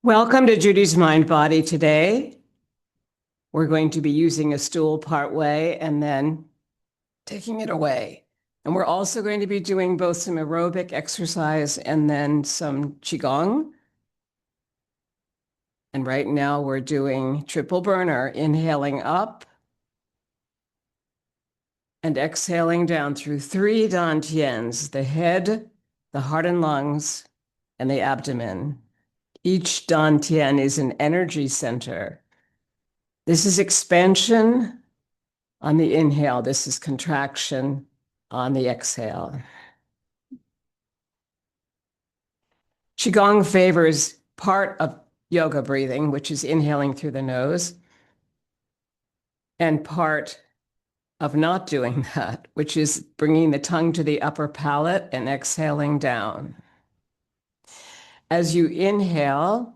Welcome to Judy's Mind Body today. We're going to be using a stool part way and then taking it away. And we're also going to be doing both some aerobic exercise and then some Qigong. And right now we're doing triple burner, inhaling up and exhaling down through 3 dantians, the head, the heart and lungs, and the abdomen. Each dantian is an energy center. This is expansion on the inhale. This is contraction on the exhale. Qigong favors part of yoga breathing, which is inhaling through the nose, and part of not doing that, which is bringing the tongue to the upper palate and exhaling down. As you inhale,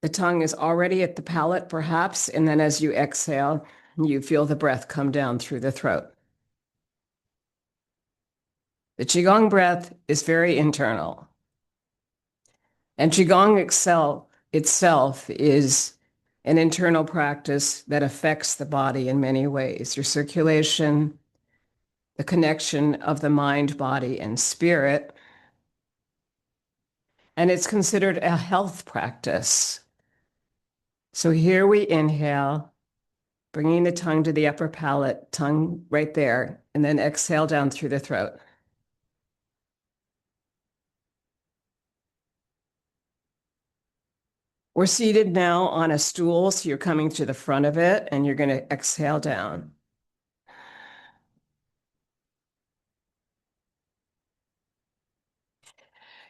the tongue is already at the palate, perhaps, and then as you exhale, you feel the breath come down through the throat. The Qigong breath is very internal. And Qigong itself is an internal practice that affects the body in many ways. Your circulation, the connection of the mind, body, and spirit. And it's considered a health practice. So here we inhale, bringing the tongue to the upper palate, tongue right there, and then exhale down through the throat. We're seated now on a stool, so you're coming to the front of it, and you're going to exhale down.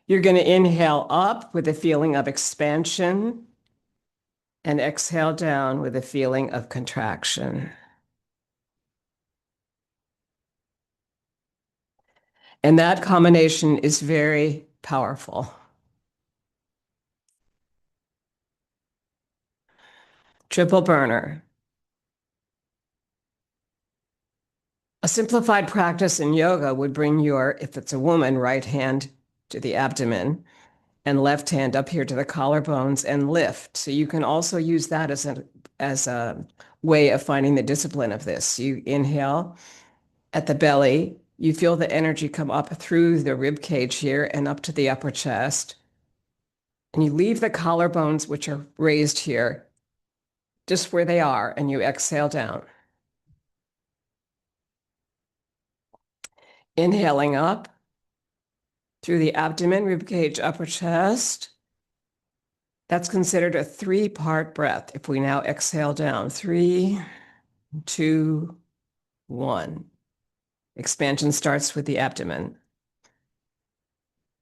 You're going to inhale up with a feeling of expansion and exhale down with a feeling of contraction. And that combination is very powerful. Triple burner. A simplified practice in yoga would bring your, if it's a woman, right hand to the abdomen and left hand up here to the collarbones and lift. So you can also use that as a way of finding the discipline of this. You inhale at the belly, you feel the energy come up through the rib cage here and up to the upper chest. And you leave the collarbones, which are raised here, just where they are, and you exhale down. Inhaling up through the abdomen, rib cage, upper chest. That's considered a 3-part breath. If we now exhale down, 3, 2, 1. Expansion starts with the abdomen.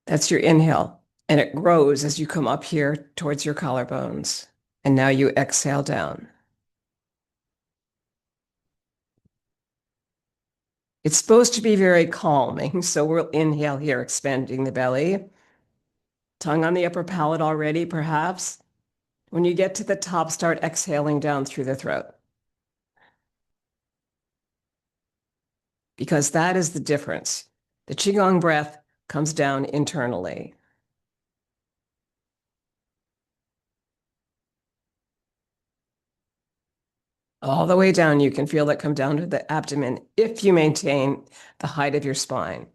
That's your inhale. And it grows as you come up here towards your collarbones. And now you exhale down. It's supposed to be very calming. So we'll inhale here, expanding the belly. Tongue on the upper palate already, perhaps. When you get to the top, start exhaling down through the throat. Because that is the difference. The Qigong breath comes down internally. All the way down, you can feel it come down to the abdomen if you maintain the height of your spine.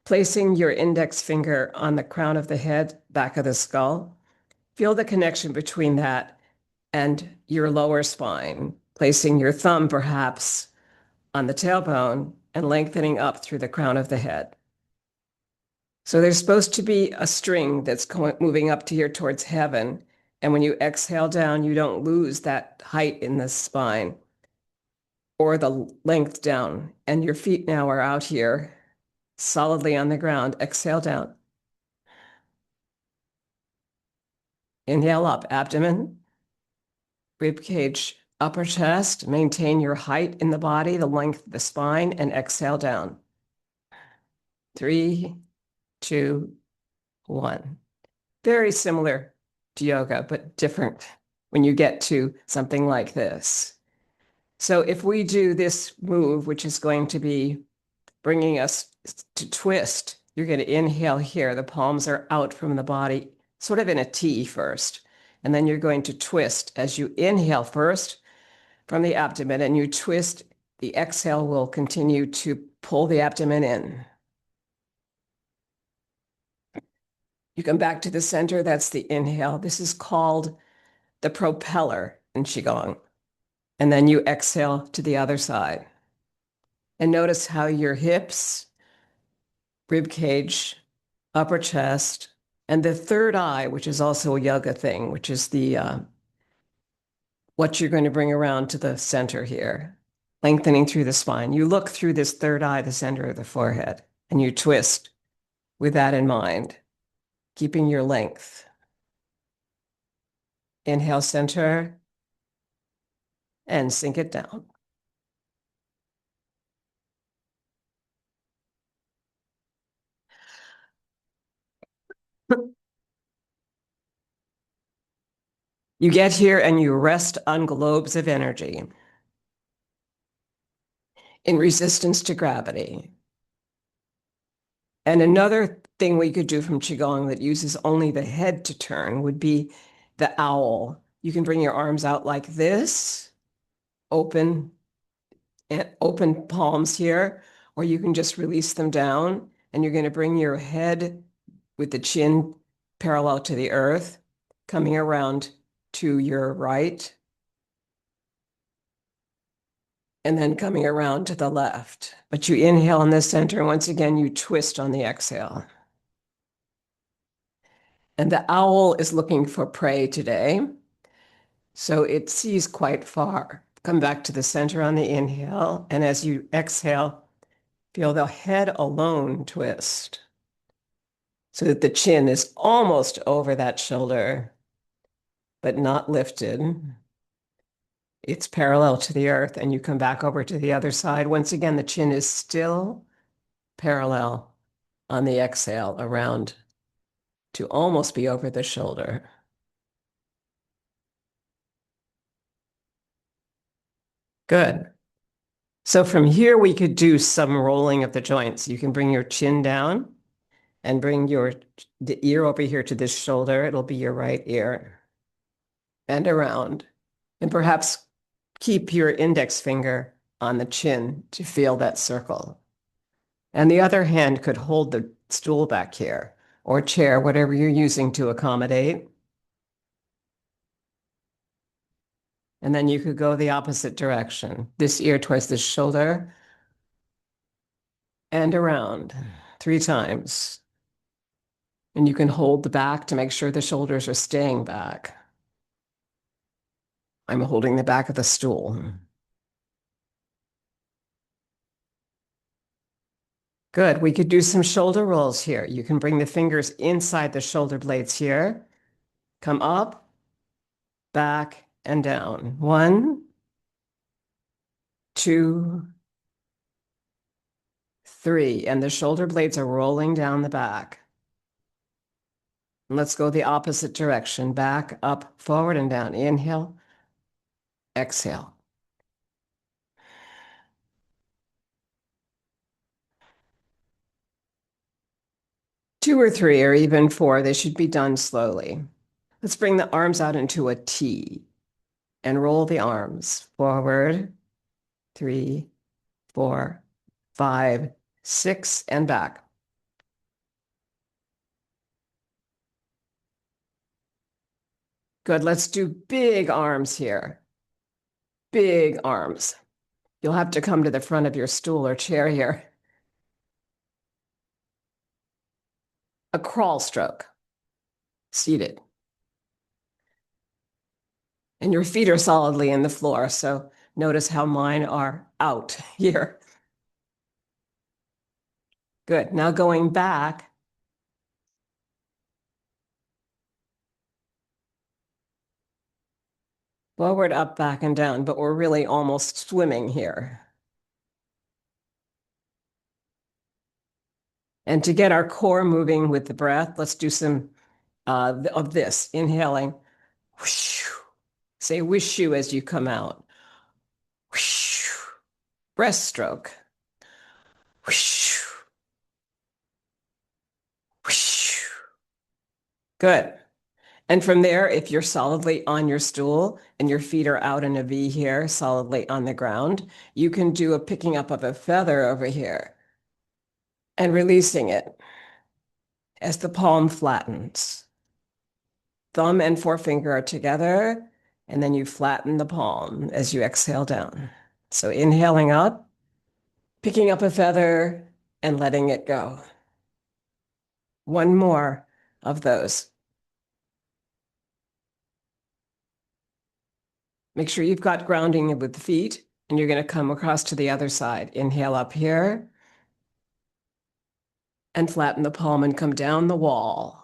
Placing your index finger on the crown of the head, back of the skull, feel the connection between that and your lower spine. Placing your thumb perhaps on the tailbone and lengthening up through the crown of the head. So there's supposed to be a string that's moving up to here towards heaven. And when you exhale down, you don't lose that height in the spine or the length down. And your feet now are out here solidly on the ground. Exhale down. Inhale up, abdomen, rib cage, upper chest. Maintain your height in the body, the length of the spine, and exhale down. 3, 2, 1. Very similar to yoga, but different when you get to something like this. So if we do this move, which is going to be bringing us to twist, you're going to inhale here. The palms are out from the body, sort of in a T first. And then you're going to twist as you inhale first from the abdomen and you twist. The exhale will continue to pull the abdomen in. You come back to the center. That's the inhale. This is called the propeller in Qigong. And then you exhale to the other side. And notice how your hips, rib cage, upper chest, and the third eye, which is also a yoga thing, which is the what you're going to bring around to the center here, lengthening through the spine. You look through this third eye, the center of the forehead, and you twist with that in mind, keeping your length. Inhale, center, and sink it down. You get here and you rest on globes of energy in resistance to gravity. And another thing we could do from Qigong that uses only the head to turn would be the owl. You can bring your arms out like this, open and open palms here, or you can just release them down and you're going to bring your head with the chin parallel to the earth, coming around to your right, and then coming around to the left. But you inhale in the center, and once again, you twist on the exhale. And the owl is looking for prey today, so it sees quite far. Come back to the center on the inhale, and as you exhale, feel the head alone twist so that the chin is almost over that shoulder, but not lifted. It's parallel to the earth, and you come back over to the other side. Once again, the chin is still parallel on the exhale around to almost be over the shoulder. Good. So from here, we could do some rolling of the joints. You can bring your chin down and bring the ear over here to this shoulder. It'll be your right ear and around. And perhaps keep your index finger on the chin to feel that circle. And the other hand could hold the stool back here or chair, whatever you're using to accommodate. And then you could go the opposite direction. This ear towards the shoulder and around 3 times. And you can hold the back to make sure the shoulders are staying back. I'm holding the back of the stool. Good. We could do some shoulder rolls here. You can bring the fingers inside the shoulder blades here. Come up, back, and down. 1, 2, 3. And the shoulder blades are rolling down the back. And let's go the opposite direction. Back, up, forward, and down. Inhale, exhale. Two or 3 or even 4, they should be done slowly. Let's bring the arms out into a T and roll the arms forward. 3, 4, 5, 6, and back. Good. Let's do big arms here. Big arms. You'll have to come to the front of your stool or chair here. A crawl stroke. Seated. And your feet are solidly in the floor, so notice how mine are out here. Good. Now going back. Forward, up, back, and down, but we're really almost swimming here. And to get our core moving with the breath, let's do some of this. Inhaling. Whoosh. Say wish you as you come out. Whoosh. Breaststroke. Whoosh. Whoosh. Good. And from there, if you're solidly on your stool and your feet are out in a V here, solidly on the ground, you can do a picking up of a feather over here and releasing it as the palm flattens. Thumb and forefinger are together, and then you flatten the palm as you exhale down. So inhaling up, picking up a feather, and letting it go. One more of those. Make sure you've got grounding with the feet, and you're going to come across to the other side. Inhale up here, and flatten the palm and come down the wall.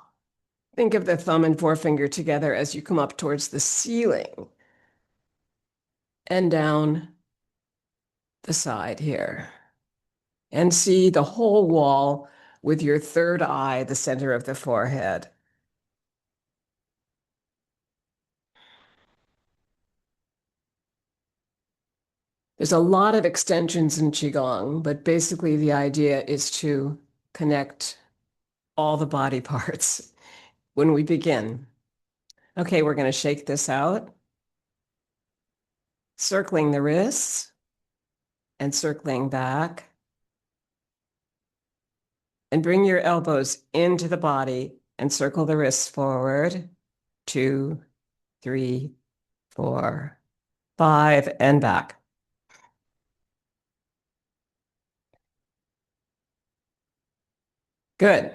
Think of the thumb and forefinger together as you come up towards the ceiling and down the side here. And see the whole wall with your third eye, the center of the forehead. There's a lot of extensions in Qigong, but basically the idea is to connect all the body parts when we begin. Okay, we're going to shake this out, circling the wrists and circling back. And bring your elbows into the body and circle the wrists forward. 2, 3, 4, 5, and back. Good.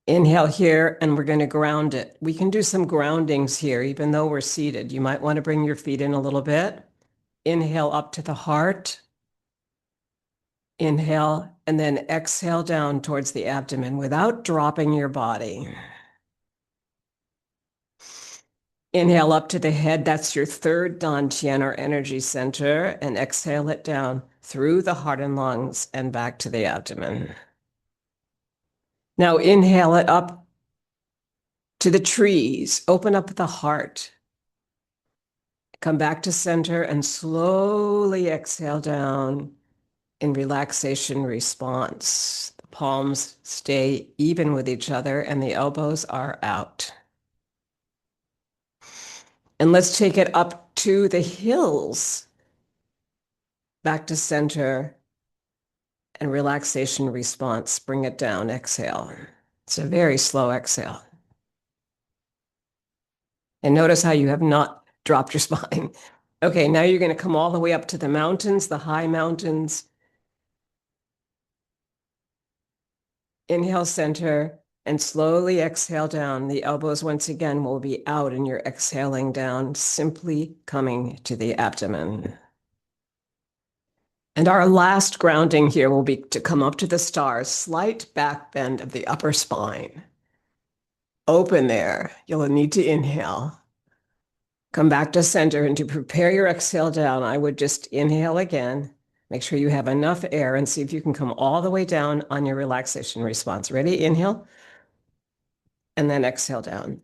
Inhale here, and we're going to ground it. We can do some groundings here, even though we're seated. You might want to bring your feet in a little bit. Inhale up to the heart. Inhale, and then exhale down towards the abdomen without dropping your body. Inhale up to the head. That's your third dantian or energy center. And exhale it down through the heart and lungs and back to the abdomen. Now inhale it up to the trees. Open up the heart. Come back to center and slowly exhale down in relaxation response. The palms stay even with each other and the elbows are out. And let's take it up to the hills. Back to center and relaxation response. Bring it down, exhale. It's a very slow exhale. And notice how you have not dropped your spine. Okay, now you're going to come all the way up to the mountains, the high mountains. Inhale, center, and slowly exhale down. The elbows once again will be out and you're exhaling down, simply coming to the abdomen. And our last grounding here will be to come up to the stars, slight back bend of the upper spine. Open there. You'll need to inhale. Come back to center, and to prepare your exhale down, I would just inhale again. Make sure you have enough air and see if you can come all the way down on your relaxation response. Ready? Inhale. And then exhale down.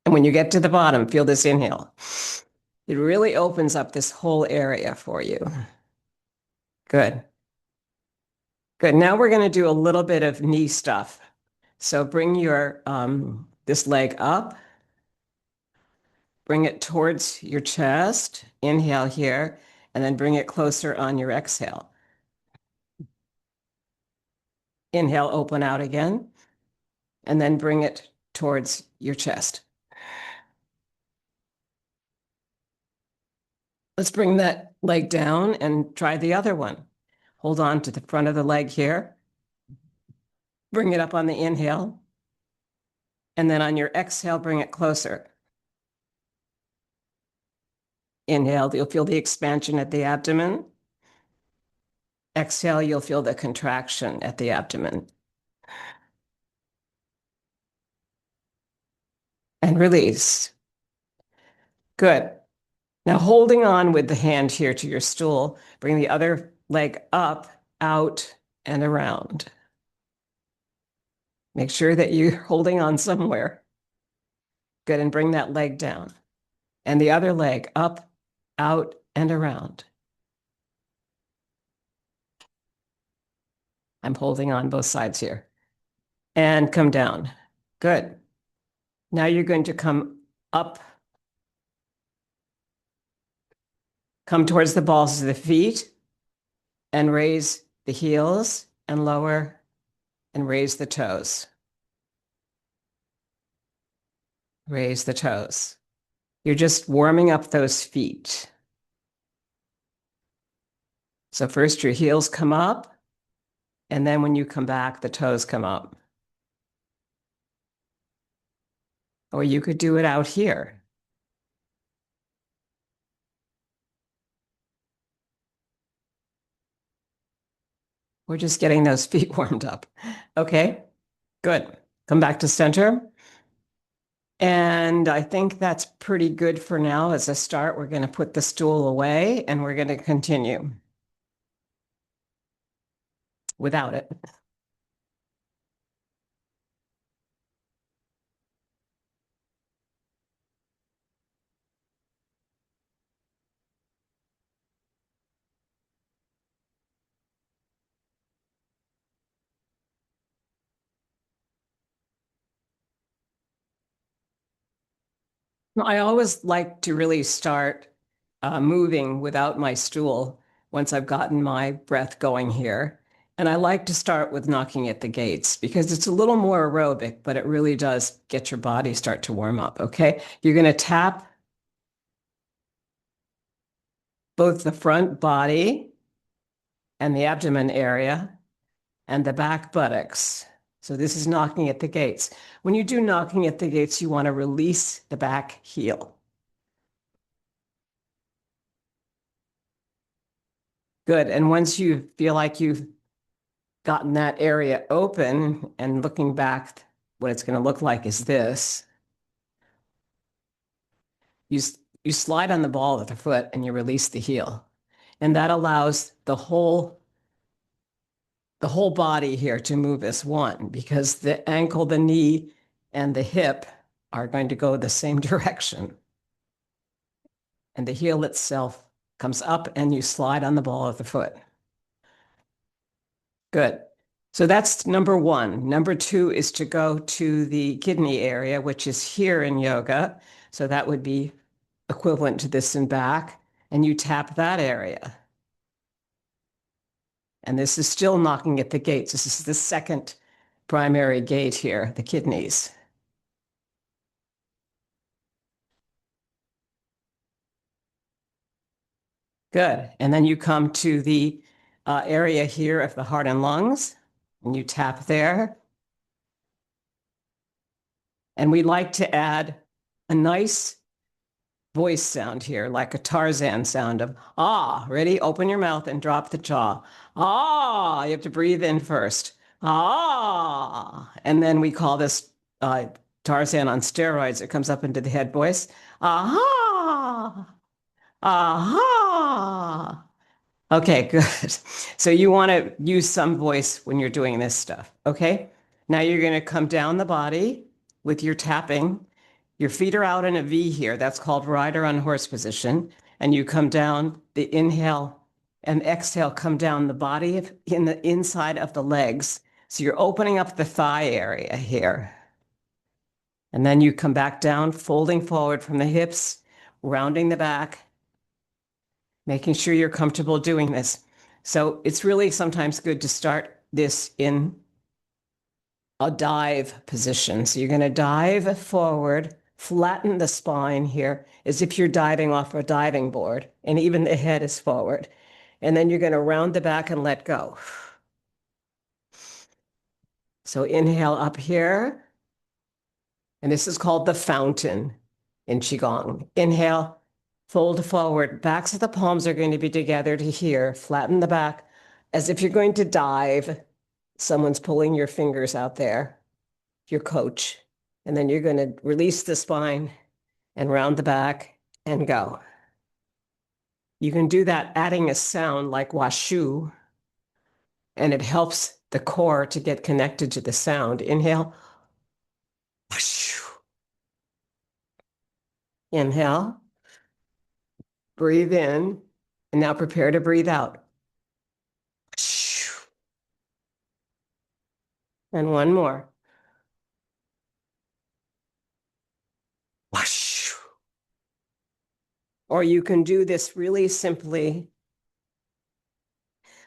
And when you get to the bottom, feel this inhale. It really opens up this whole area for you. Good. Good. Now we're going to do a little bit of knee stuff. So bring your this leg up. Bring it towards your chest. Inhale here, and then bring it closer on your exhale. Inhale, open out again, and then bring it towards your chest. Let's bring that leg down and try the other one. Hold on to the front of the leg here. Bring it up on the inhale. And then on your exhale, bring it closer. Inhale, you'll feel the expansion at the abdomen. Exhale, you'll feel the contraction at the abdomen. And release. Good. Now holding on with the hand here to your stool, bring the other leg up, out, and around. Make sure that you're holding on somewhere. Good, and bring that leg down. And the other leg up, out, and around. I'm holding on both sides here. And come down. Good. Now you're going to come up, come towards the balls of the feet and raise the heels and lower and raise the toes. Raise the toes. You're just warming up those feet. So first your heels come up, and then when you come back, the toes come up. Or you could do it out here. We're just getting those feet warmed up. Okay, good. Come back to center. And I think that's pretty good for now as a start. We're going to put the stool away and we're going to continue without it. I always like to really start moving without my stool once I've gotten my breath going here. And I like to start with knocking at the gates because it's a little more aerobic, but it really does get your body start to warm up. Okay. You're going to tap both the front body and the abdomen area and the back buttocks. So this is knocking at the gates. When you do knocking at the gates, you want to release the back heel. Good. And once you feel like you've gotten that area open and looking back, what it's going to look like is this. You, you slide on the ball of the foot and you release the heel. And that allows the whole body here to move as one because the ankle, the knee, and the hip are going to go the same direction. And the heel itself comes up and you slide on the ball of the foot. Good. So that's number one. Number two is to go to the kidney area, which is here in yoga. So that would be equivalent to this in back. And you tap that area. And this is still knocking at the gates. This is the second primary gate here, the kidneys. Good. And then you come to the area here of the heart and lungs, and you tap there. And we like to add a nice voice sound here, like a Tarzan sound of ah. Ready? Open your mouth and drop the jaw. Ah. You have to breathe in first. Ah. And then we call this Tarzan on steroids. It comes up into the head voice. Aha. Aha. Okay, good. So you want to use some voice when you're doing this stuff. Okay. Now you're going to come down the body with your tapping. Your feet are out in a V here. That's called rider on horse position. And you come down the inhale and exhale, come down the body in the inside of the legs. So you're opening up the thigh area here. And then you come back down, folding forward from the hips, rounding the back, making sure you're comfortable doing this. So it's really sometimes good to start this in a dive position. So you're going to dive forward, flatten the spine here as if you're diving off a diving board, and even the head is forward. And then you're going to round the back and let go. So inhale up here, and this is called the fountain in Qigong. Inhale, fold forward. Backs of the palms are going to be together to here. Flatten the back as if you're going to dive. Someone's pulling your fingers out there, your coach. And then you're going to release the spine and round the back and go. You can do that adding a sound like washu, and it helps the core to get connected to the sound. Inhale. Washu. Inhale. Breathe in. And now prepare to breathe out. And one more. Whoosh. Or you can do this really simply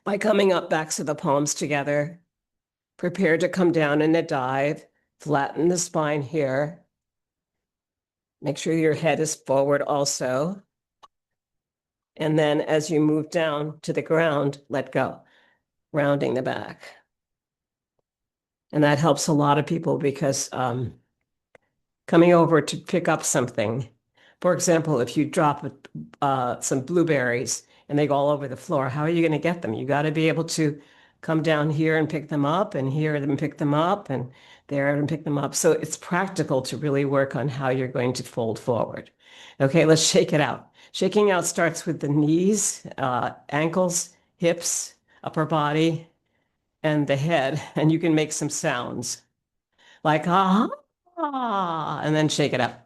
by coming up backs of the palms together. Prepare to come down in a dive. Flatten the spine here. Make sure your head is forward also. And then as you move down to the ground, let go, rounding the back. And that helps a lot of people because coming over to pick up something, for example, if you drop some blueberries and they go all over the floor, how are you going to get them? You got to be able to come down here and pick them up, and here and pick them up, and there and pick them up. So it's practical to really work on how you're going to fold forward. Okay, let's shake it out. Shaking out starts with the knees, ankles, hips, upper body, and the head, and you can make some sounds like ah, and then shake it out.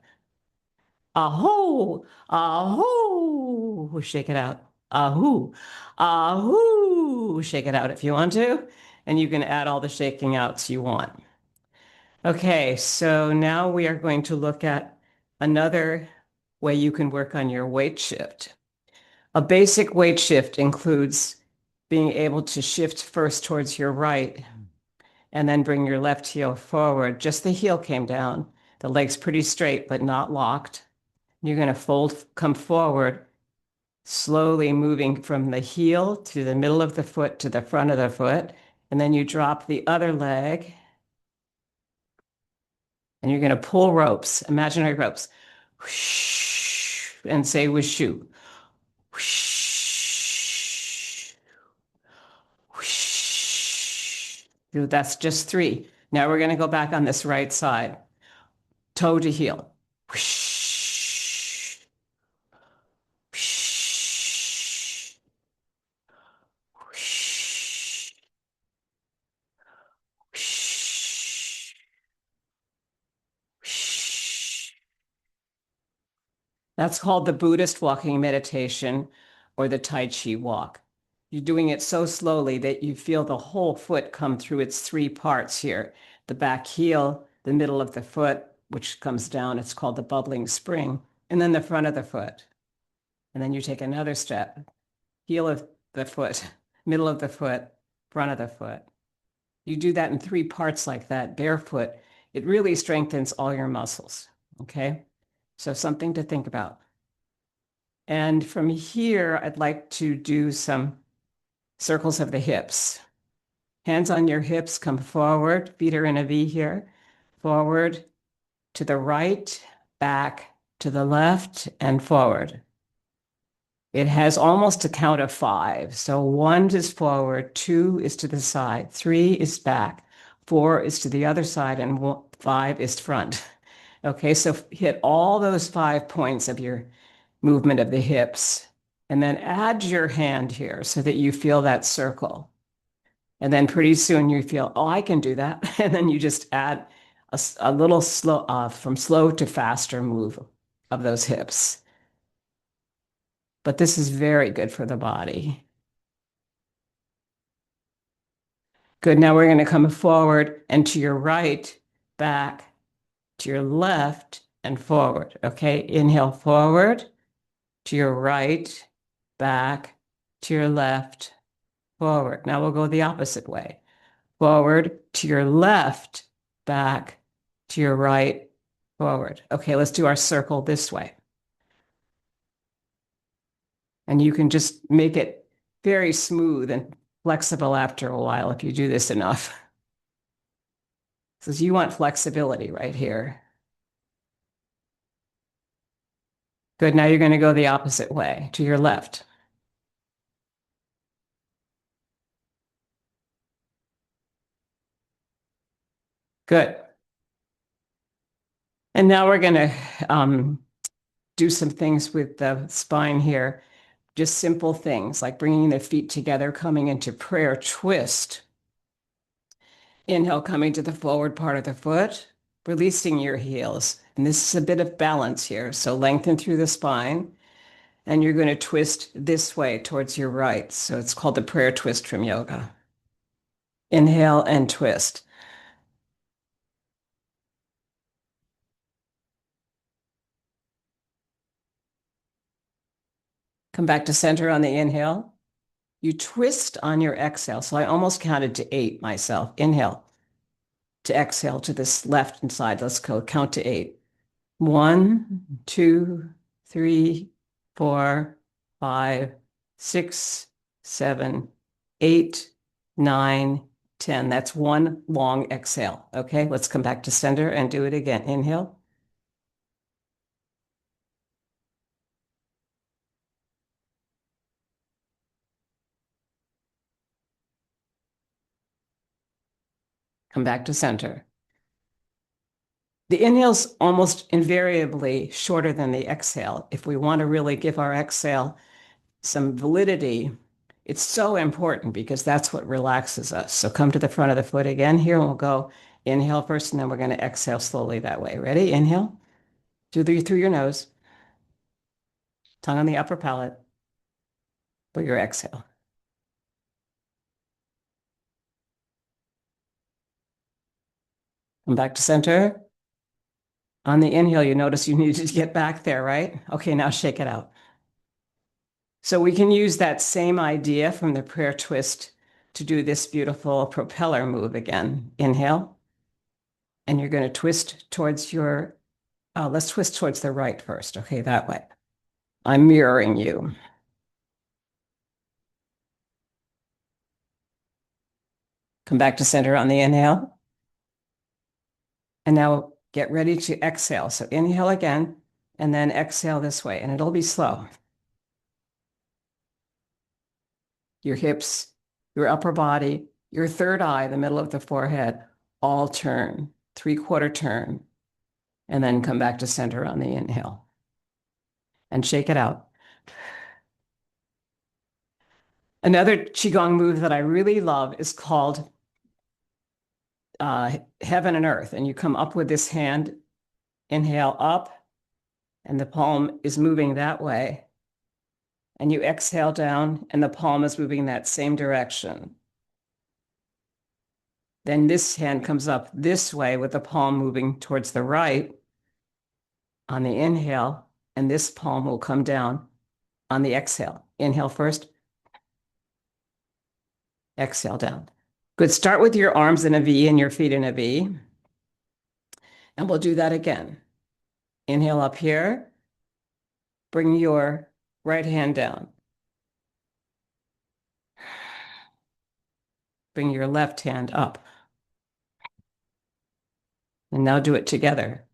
Aho, aho, shake it out. Ahoo, ahoo, shake it out if you want to. And you can add all the shaking outs you want. Okay, so now we are going to look at another way you can work on your weight shift. A basic weight shift includes being able to shift first towards your right and then bring your left heel forward. Just the heel came down. The leg's pretty straight, but not locked. You're going to come forward, slowly moving from the heel to the middle of the foot to the front of the foot. And then you drop the other leg and you're going to pull ropes, imaginary ropes, whoosh, and say whooshu. Whoosh, whoosh. That's just three. Now we're going to go back on this right side, toe to heel. Whoosh, whoosh, whoosh, whoosh, whoosh. That's called the Buddhist walking meditation or the Tai Chi walk. You're doing it so slowly that you feel the whole foot come through its three parts here. The back heel, the middle of the foot, which comes down, it's called the bubbling spring, and then the front of the foot. And then you take another step, heel of the foot, middle of the foot, front of the foot. You do that in three parts like that, barefoot. It really strengthens all your muscles. Okay. So something to think about. And from here, I'd like to do some circles of the hips. Hands on your hips, come forward. Feet are in a V here. Forward, to the right, back, to the left, and forward. It has almost a count of five. So 1 is forward, 2 is to the side, 3 is back, 4 is to the other side, and 5 is front. Okay, so hit all those 5 points of your movement of the hips, and then add your hand here so that you feel that circle. And then pretty soon you feel, oh, I can do that. And then you just add a little slow, from slow to faster move of those hips. But this is very good for the body. Good. Now we're going to come forward and to your right, back, to your left, and forward. Okay. Inhale forward, to your right, back, to your left, forward. Now we'll go the opposite way. Forward, to your left, back, to your right, forward. Okay, let's do our circle this way. And you can just make it very smooth and flexible after a while if you do this enough. So you want flexibility right here. Good, now you're going to go the opposite way, to your left. Good. And now we're going to do some things with the spine here. Just simple things like bringing the feet together, coming into prayer twist. Inhale, coming to the forward part of the foot, releasing your heels. And this is a bit of balance here. So lengthen through the spine. And you're going to twist this way towards your right. So it's called the prayer twist from yoga. Inhale and twist. Come back to center on the inhale. You twist on your exhale. So I almost counted to 8 myself. Inhale to exhale to this left hand side. Let's go count to 8. 1, 2, 3, 4, 5, 6, 7, 8, 9, 10. That's one long exhale. Okay, let's come back to center and do it again. Inhale. Come back to center. The inhale's almost invariably shorter than the exhale. If we want to really give our exhale some validity, it's so important because that's what relaxes us. So come to the front of the foot again here, and we'll go inhale first, and then we're going to exhale slowly that way. Ready? Inhale through your nose, tongue on the upper palate for your exhale. Come back to center. On the inhale, you notice you needed to get back there, right? Okay, now shake it out. So we can use that same idea from the prayer twist to do this beautiful propeller move again. Inhale, and you're going to twist towards your, let's twist towards the right first. Okay, that way. I'm mirroring you. Come back to center on the inhale. And now get ready to exhale. So inhale again, and then exhale this way, and it'll be slow. Your hips, your upper body, your third eye, the middle of the forehead, all turn, 3/4 turn, and then come back to center on the inhale. And shake it out. Another Qigong move that I really love is called heaven and earth. And you come up with this hand, inhale up, and the palm is moving that way. And you exhale down, and the palm is moving that same direction. Then this hand comes up this way with the palm moving towards the right on the inhale, and this palm will come down on the exhale. Inhale first, exhale down. Good. Start with your arms in a V and your feet in a V. And we'll do that again. Inhale up here. Bring your right hand down. Bring your left hand up. And now do it together.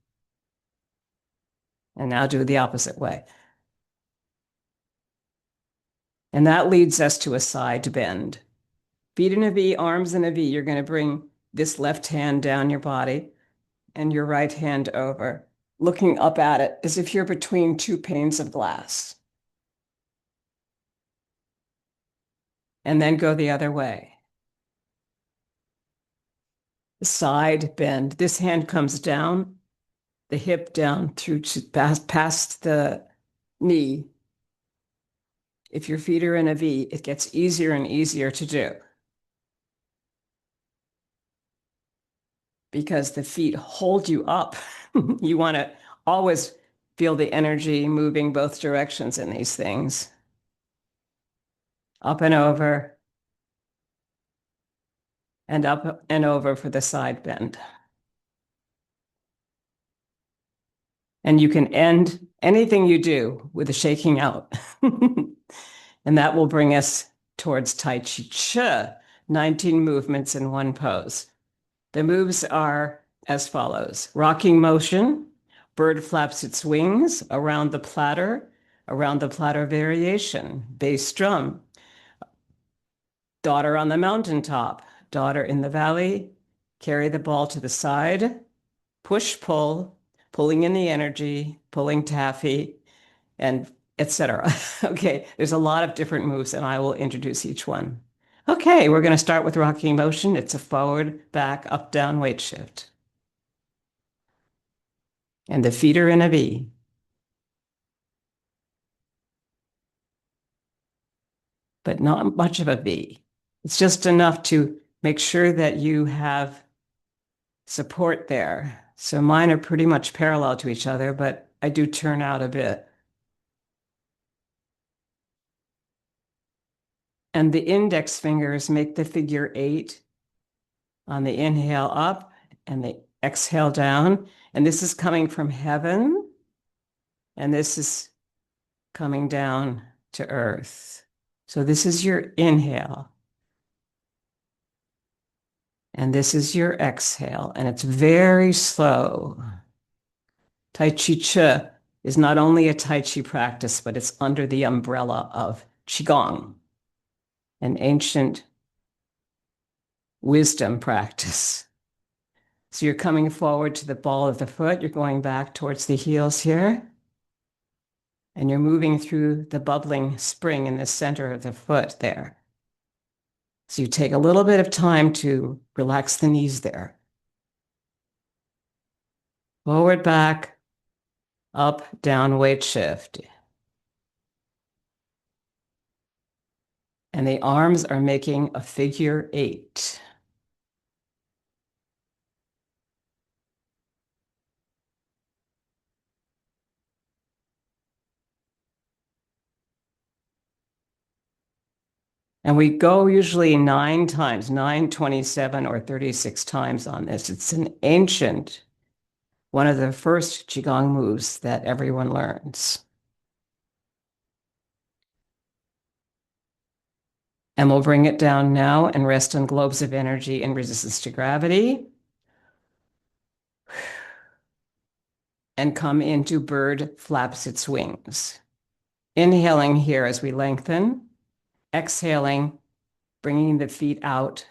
And now do it the opposite way. And that leads us to a side bend. Feet in a V, arms in a V. You're going to bring this left hand down your body and your right hand over, looking up at it as if you're between two panes of glass. And then go the other way. Side bend. This hand comes down, the hip down through to past the knee. If your feet are in a V, it gets easier and easier to do because the feet hold you up. You want to always feel the energy moving both directions in these things. Up and over, and up and over for the side bend. And you can end anything you do with a shaking out. And that will bring us towards Tai Chi Chih, 19 movements in one pose. The moves are as follows. Rocking motion, bird flaps its wings around the platter variation, bass drum, daughter on the mountaintop, daughter in the valley, carry the ball to the side, push, pull, pulling in the energy, pulling taffy, and etc. Okay, there's a lot of different moves, and I will introduce each one. Okay, we're going to start with rocking motion. It's a forward, back, up, down weight shift. And the feet are in a V. But not much of a V. It's just enough to make sure that you have support there. So mine are pretty much parallel to each other, but I do turn out a bit. And the index fingers make the figure 8 on the inhale up and the exhale down. And this is coming from heaven. And this is coming down to earth. So this is your inhale. And this is your exhale. And it's very slow. Tai Chi Chi is not only a Tai Chi practice, but it's under the umbrella of Qigong, an ancient wisdom practice. So you're coming forward to the ball of the foot. You're going back towards the heels here. And you're moving through the bubbling spring in the center of the foot there. So you take a little bit of time to relax the knees there. Forward, back, up, down, weight shift. And the arms are making a figure 8. And we go usually 9 times, 9, 27, or 36 times on this. It's an ancient, one of the first Qigong moves that everyone learns. And we'll bring it down now and rest on globes of energy and resistance to gravity. And come into bird flaps its wings. Inhaling here as we lengthen, exhaling, bringing the feet out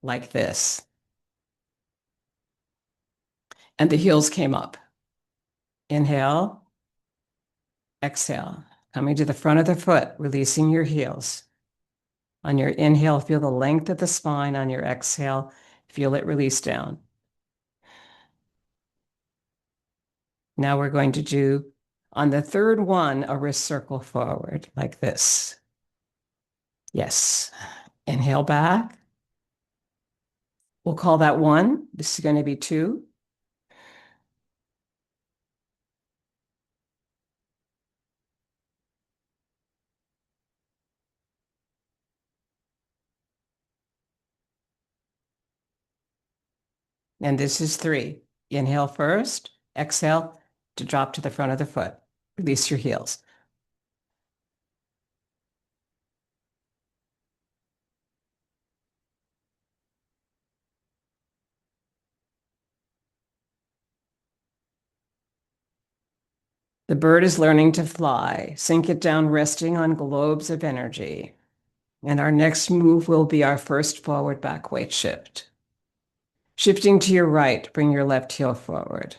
like this. And the heels came up. Inhale, exhale, coming to the front of the foot, releasing your heels. On your inhale, feel the length of the spine. On your exhale, feel it release down. Now we're going to do, on the third one, a wrist circle forward like this. Yes. Inhale back. We'll call that 1. This is going to be 2. And this is 3. Inhale first, exhale to drop to the front of the foot. Release your heels. The bird is learning to fly. Sink it down, resting on globes of energy. And our next move will be our first forward back weight shift. Shifting to your right, bring your left heel forward.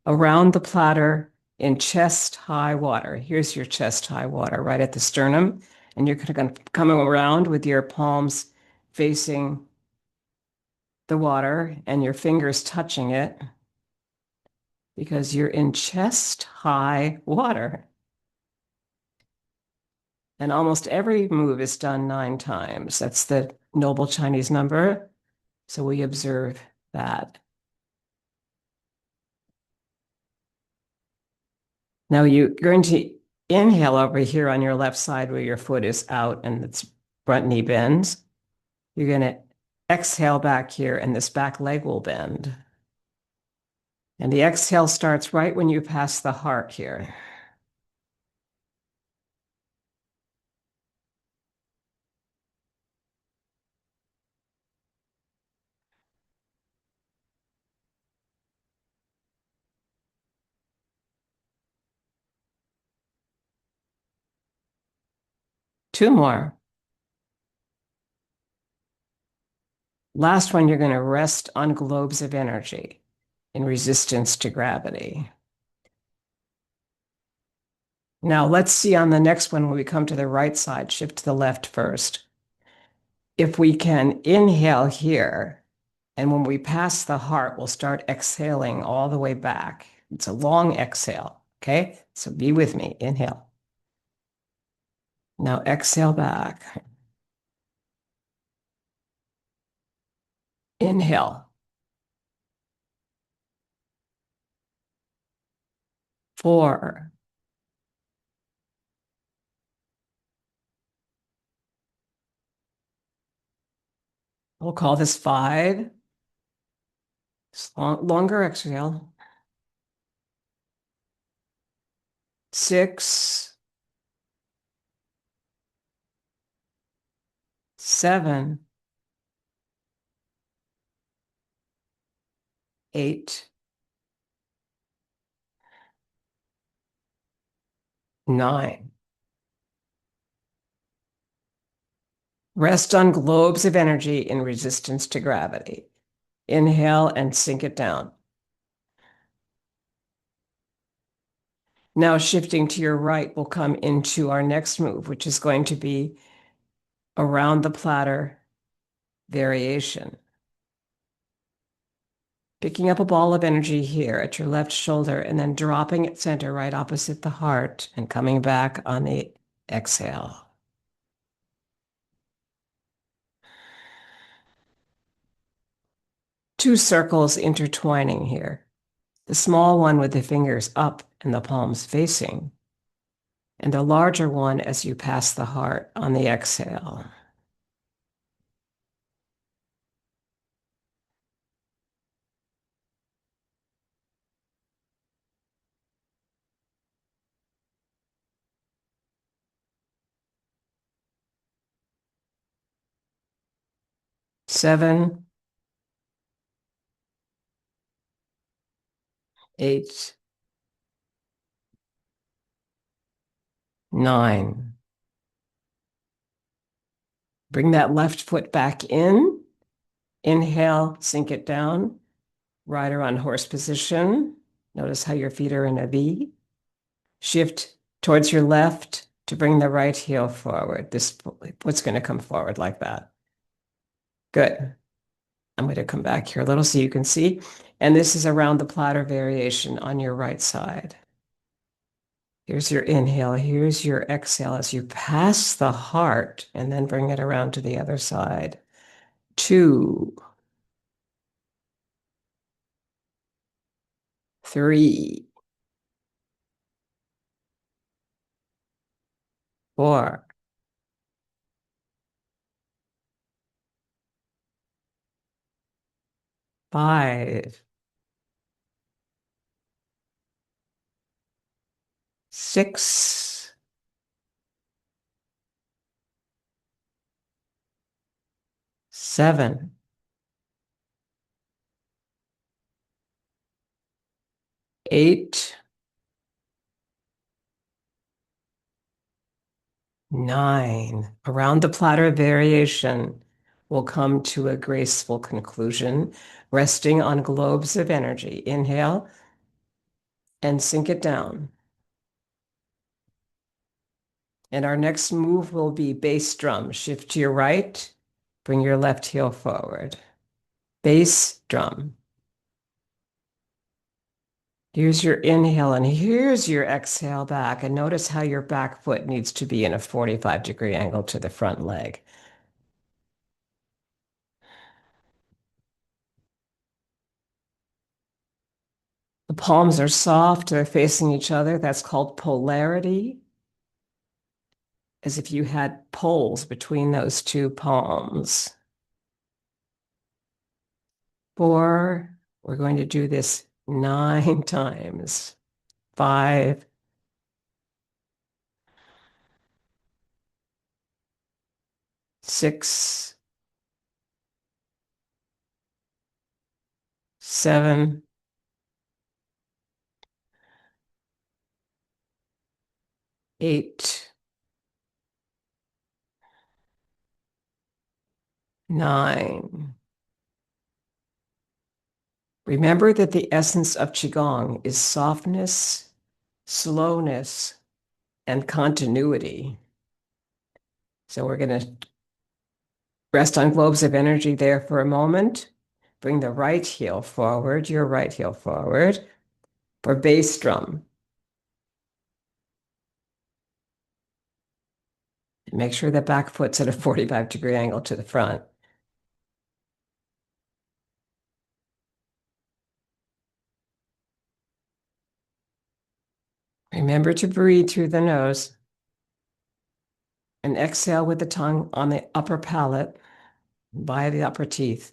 Around the platter in chest high water. Here's your chest high water right at the sternum. And you're going to come around with your palms facing the water and your fingers touching it because you're in chest high water. And almost every move is done 9 times. That's the noble Chinese number. So we observe that. Now you're going to inhale over here on your left side where your foot is out and its front knee bends. You're going to exhale back here and this back leg will bend. And the exhale starts right when you pass the heart here. Two more. Last one, you're going to rest on globes of energy in resistance to gravity. Now let's see on the next one when we come to the right side, shift to the left first. If we can inhale here, and when we pass the heart, we'll start exhaling all the way back. It's a long exhale, okay? So be with me, inhale. Now exhale back. Inhale. 4, We'll call this 5. Longer exhale. 6, 7, 8, 9. Rest on globes of energy in resistance to gravity. Inhale and sink it down. Now shifting to your right, we'll come into our next move, which is going to be around the platter variation. Picking up a ball of energy here at your left shoulder and then dropping it center right opposite the heart and coming back on the exhale. Two circles intertwining here. The small one with the fingers up and the palms facing, and the larger one as you pass the heart on the exhale. Seven, 8, 9. Bring that left foot back in. Inhale, sink it down. Rider on horse position. Notice how your feet are in a V. Shift towards your left to bring the right heel forward. This foot's going to come forward like that. Good. I'm going to come back here a little so you can see. And this is around the platter variation on your right side. Here's your inhale. Here's your exhale as you pass the heart and then bring it around to the other side. 2, 3, 4, 5, 6, 7, 8, 9. Around the platter variation will come to a graceful conclusion, resting on globes of energy. Inhale and sink it down. And our next move will be bass drum. Shift to your right, bring your left heel forward. Bass drum. Here's your inhale and here's your exhale back. And notice how your back foot needs to be in a 45-degree angle to the front leg. The palms are soft, they're facing each other. That's called polarity, as if you had poles between those two palms. 4, we're going to do this 9 times. 5, 6, 7, 8, 9. Remember that the essence of Qigong is softness, slowness, and continuity. So we're going to rest on globes of energy there for a moment. Bring the right heel forward, your right heel forward for bass drum. Make sure that back foot's at a 45-degree angle to the front. Remember to breathe through the nose and exhale with the tongue on the upper palate. by the upper teeth.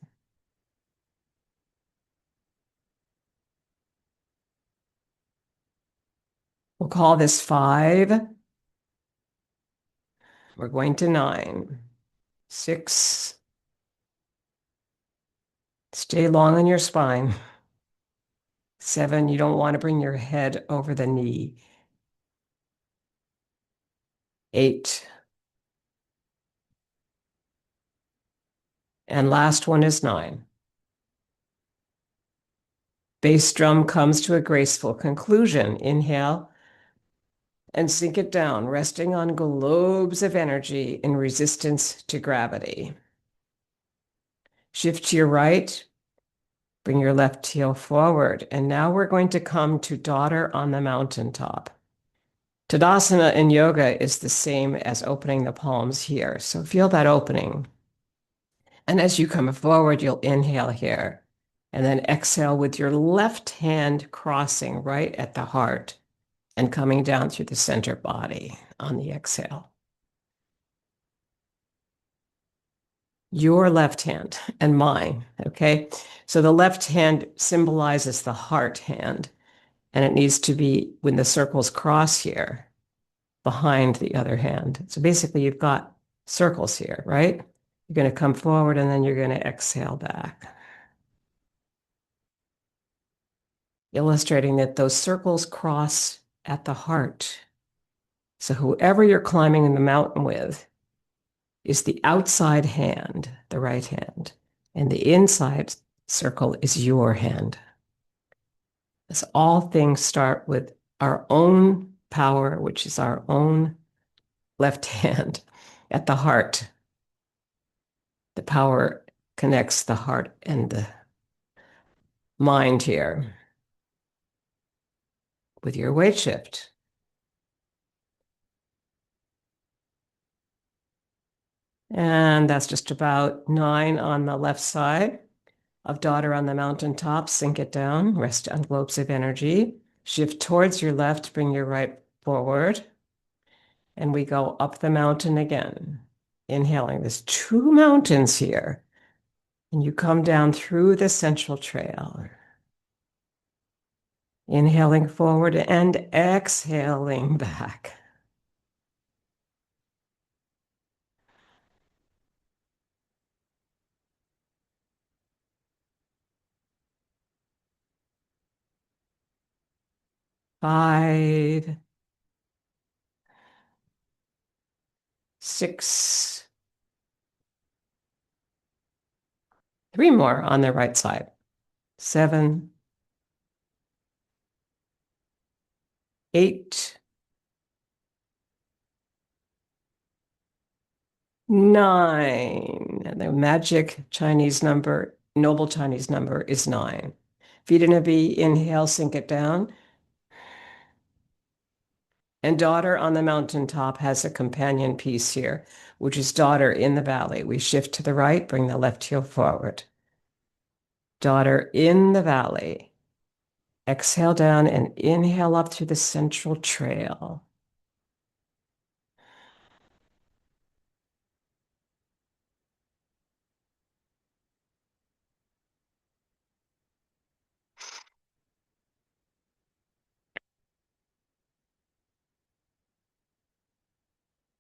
We'll call this 5. We're going to 9, 6. Stay long in your spine. 7, you don't want to bring your head over the knee. 8. And last one is 9. Bass drum comes to a graceful conclusion. Inhale and sink it down, resting on globes of energy in resistance to gravity. Shift to your right, bring your left heel forward. And now we're going to come to daughter on the mountaintop. Tadasana in yoga is the same as opening the palms here. So feel that opening. And as you come forward, you'll inhale here and then exhale with your left hand crossing right at the heart and coming down through the center body on the exhale. Your left hand and mine, okay? So the left hand symbolizes the heart hand, and it needs to be when the circles cross here behind the other hand. So basically you've got circles here, right? You're going to come forward and then you're going to exhale back. Illustrating that those circles cross at the heart. So whoever you're climbing the mountain with is the outside hand, the right hand, and the inside circle is your hand. As all things start with our own power, which is our own left hand at the heart. The power connects the heart and the mind here with your weight shift. And that's just about 9 on the left side of daughter on the mountaintop. Sink it down, rest on globes of energy. Shift towards your left, bring your right forward. And we go up the mountain again. Inhaling, there's 2 mountains here. And you come down through the central trail. Inhaling forward and exhaling back. Five, 6, 3 more on the right side. 7, 8, 9. And the magic Chinese number, noble Chinese number is 9. Feet in a V, inhale, sink it down. And daughter on the mountaintop has a companion piece here, which is daughter in the valley. We shift to the right, bring the left heel forward. Daughter in the valley. Exhale down and inhale up through the central trail.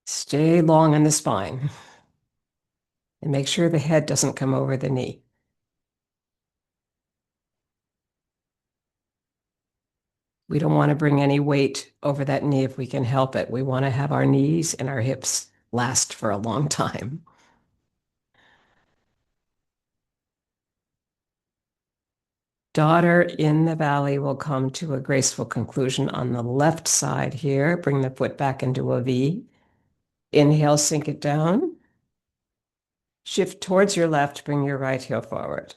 Stay long in the spine and make sure the head doesn't come over the knee. We don't want to bring any weight over that knee if we can help it. We want to have our knees and our hips last for a long time. Daughter in the valley will come to a graceful conclusion on the left side here. Bring the foot back into a V. Inhale, sink it down. Shift towards your left, bring your right heel forward.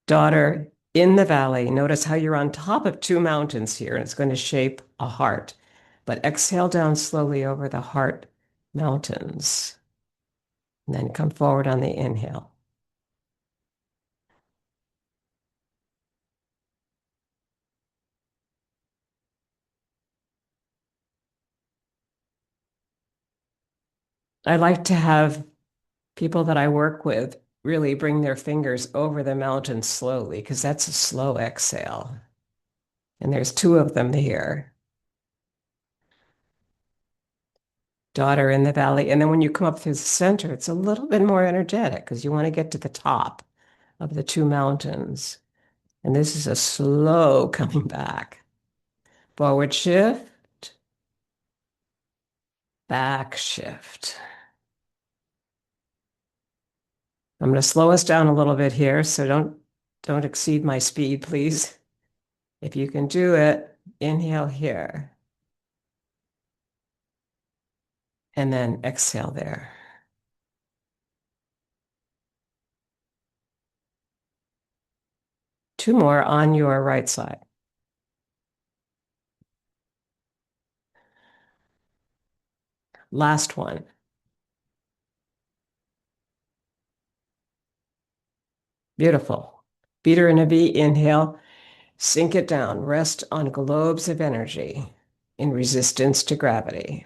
Daughter in the valley. Notice how you're on top of 2 mountains here, and it's going to shape a heart. But exhale down slowly over the heart mountains. And then come forward on the inhale. I like to have People that I work with really bring their fingers over the mountain slowly because that's a slow exhale. And there's two of them here. Daughter in the valley. And then when you come up through the center, it's a little bit more energetic because you want to get to the top of the two mountains. And this is a slow coming back. Forward shift, back shift. I'm going to slow us down a little bit here, so don't exceed my speed, please. If you can do it, inhale here. And then exhale there. Two more on your right side. Last one. Beautiful. Feet are in a V, inhale, sink it down, rest on globes of energy in resistance to gravity.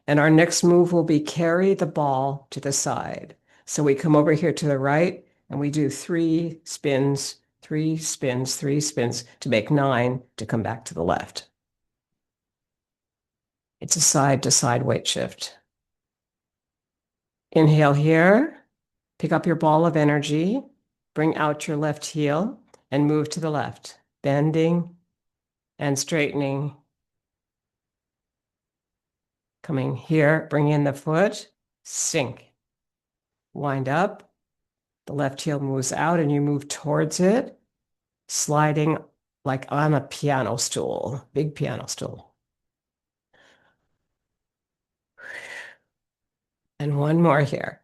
And our next move will be carry the ball to the side. So we come over here to the right and we do 3 spins, 3 spins, 3 spins to make 9 to come back to the left. It's a side to side weight shift. Inhale here, pick up your ball of energy, bring out your left heel and move to the left, bending and straightening. Coming here, bring in the foot, sink, wind up. The left heel moves out and you move towards it, sliding like on a piano stool, big piano stool. And one more here.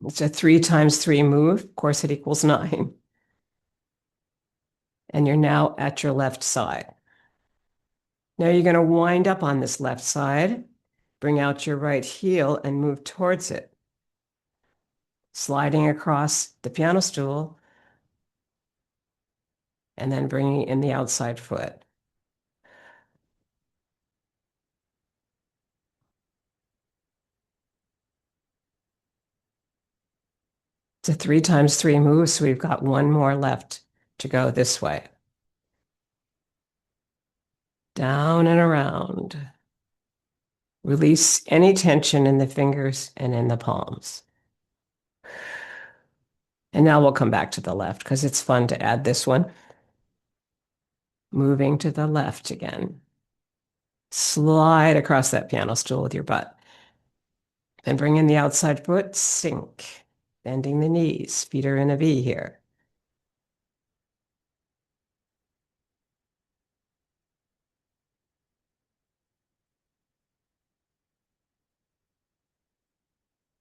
It's a 3 x 3 move. Of course, it equals 9. And you're now at your left side. Now you're going to wind up on this left side, bring out your right heel and move towards it, sliding across the piano stool and then bringing in the outside foot. It's a 3 x 3 move, so we've got one more left to go this way. Down and around. Release any tension in the fingers and in the palms. And now we'll come back to the left because it's fun to add this one. Moving to the left again. Slide across that piano stool with your butt. Then bring in the outside foot, sink. Bending the knees, feet are in a V here.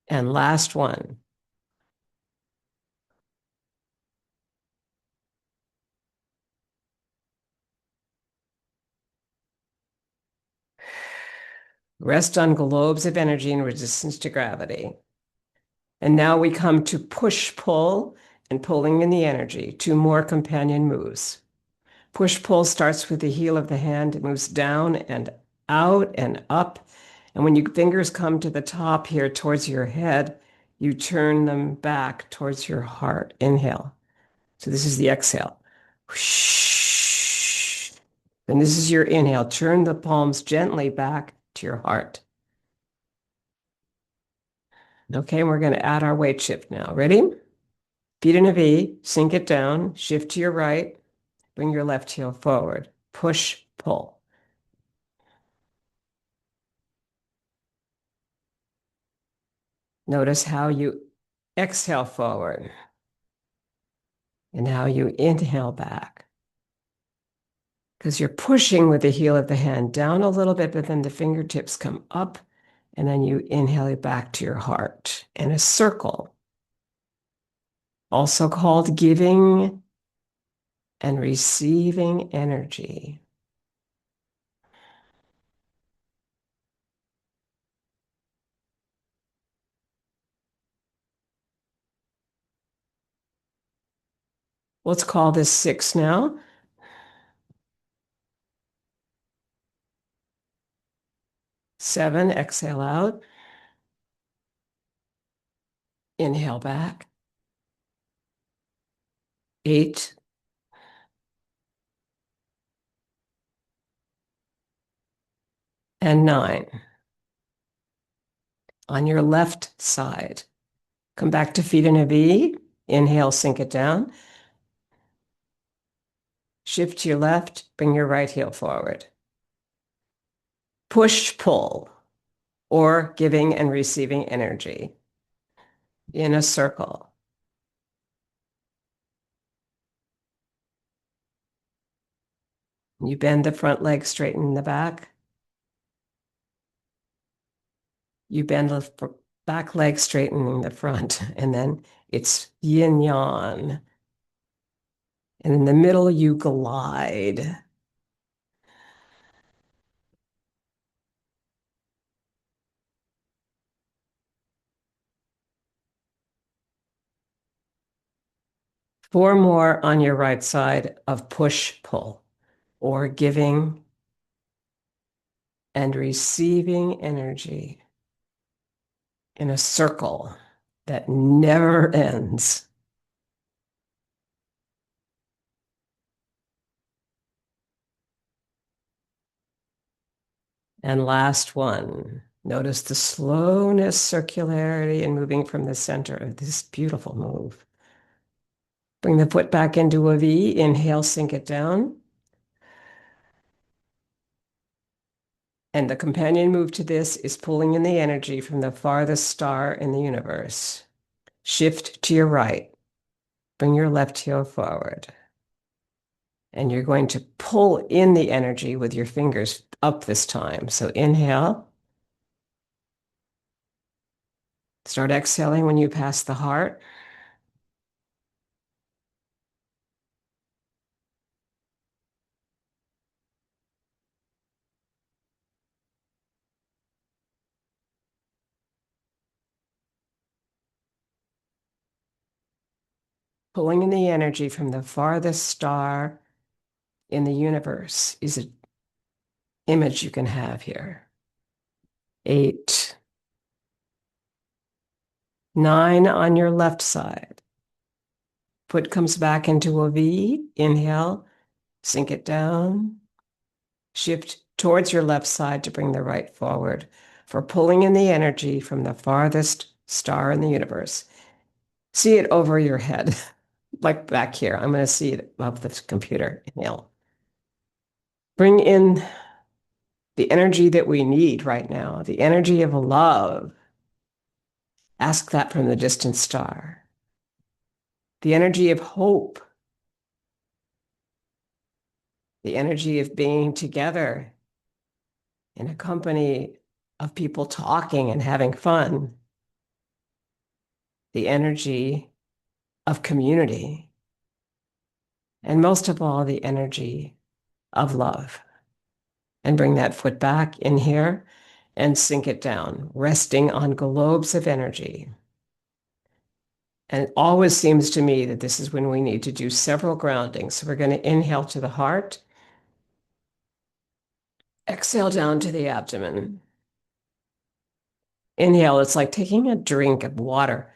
And last one. Rest on globes of energy in resistance to gravity. And now we come to push-pull and pulling in the energy, 2 more companion moves. Push-pull starts with the heel of the hand. It moves down and out and up. And when your fingers come to the top here towards your head, you turn them back towards your heart. Inhale. So this is the exhale. And this is your inhale. Turn the palms gently back to your heart. Okay, we're going to add our weight shift now. Ready? Feet in a V, sink it down, shift to your right, bring your left heel forward, push, pull. Notice how you exhale forward and how you inhale back. Because you're pushing with the heel of the hand down a little bit, but then the fingertips come up and then you inhale it back to your heart in a circle. Also called giving and receiving energy. Let's call this 6 now. 7, exhale out. Inhale back. 8 and 9. On your left side, come back to feet in a V. Inhale, sink it down. Shift to your left, bring your right heel forward. Push, pull, or giving and receiving energy in a circle. You bend the front leg, straighten the back. You bend the back leg, straightening the front, and then it's yin yang. And in the middle, you glide. Four more on your right side of push pull, or giving and receiving energy in a circle that never ends. And last one. Notice the slowness, circularity, and moving from the center of this beautiful move. Bring the foot back into a V. Inhale, sink it down. And the companion move to this is pulling in the energy from the farthest star in the universe. Shift to your right. Bring your left heel forward. And you're going to pull in the energy with your fingers up this time. So inhale. Start exhaling when you pass the heart. Pulling in the energy from the farthest star in the universe is an image you can have here. 8, 9 on your left side. Foot comes back into a V. Inhale, sink it down. Shift towards your left side to bring the right forward for pulling in the energy from the farthest star in the universe. See it over your head, like back here. I'm going to see it above the computer. Inhale. Bring in the energy that we need right now, the energy of love. Ask that from the distant star. The energy of hope. The energy of being together in a company of people talking and having fun. The energy of community. And most of all, the energy of love. And bring that foot back in here and sink it down, resting on globes of energy. And it always seems to me that this is when we need to do several groundings. So we're going to inhale to the heart, exhale down to the abdomen. Inhale, it's like taking a drink of water.